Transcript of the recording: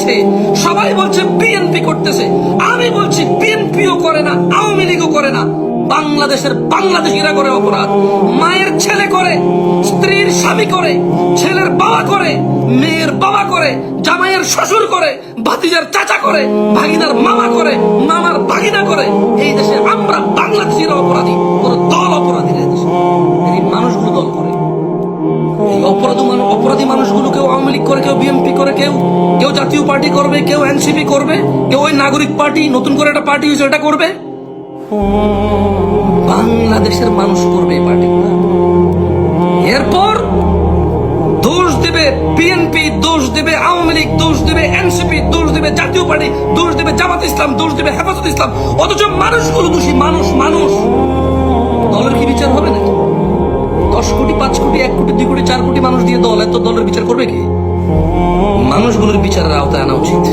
দিয়েছে। সবাই বলছে বিএনপি করতেছে, আমি বলছি বিএনপিও করে না, আওয়ামী লীগও করে না, বাংলাদেশের বাংলাদেশিরা করে অপরাধ। মায়ের ছেলে করে, স্ত্রীর স্বামী করে, ছেলের বাবা করে, মেয়ের বাবা করে, জামাইয়ের শ্বশুর করে, ভাতিজার চাচা করে, ভাগিনার মামা করে, মামার ভাগিনা করে। এই দেশে আমরা বাংলাদেশিরা অপরাধী, কোন দল অপরাধী না। দেশে এই মানুষগুলো দল করে, এই অপরাধী মানুষগুলো কেউ আওয়ামী লীগ করে, কেউ বিএনপি করে, কেউ জাতীয় পার্টি করবে, কেউ এনসিপি করবে, কেউ ওই নাগরিক পার্টি নতুন করে একটা পার্টি হয়েছে এটা করবে। বাংলাদেশের মানুষ করবে এই পার্টিগুলো। এরপর দোষ দেবে বিএনপি, দোষ দেবে আওয়ামী লীগ, দোষ দেবে এনসিপি, দোষ দেবে জাতীয় পার্টি, দোষ দেবে জামাত ইসলাম, দোষ দেবে হেফাজত ইসলাম। অথচ মানুষগুলো দোষী। মানুষ দলের কি বিচার হবে নাকি? 10 কোটি, 5 কোটি, 1 কোটি, 2 কোটি, 4 কোটি মানুষ দিয়ে দল, এত দলের বিচার করবে কি? মানুষগুলোর বিচারের আওতায় আনা উচিত।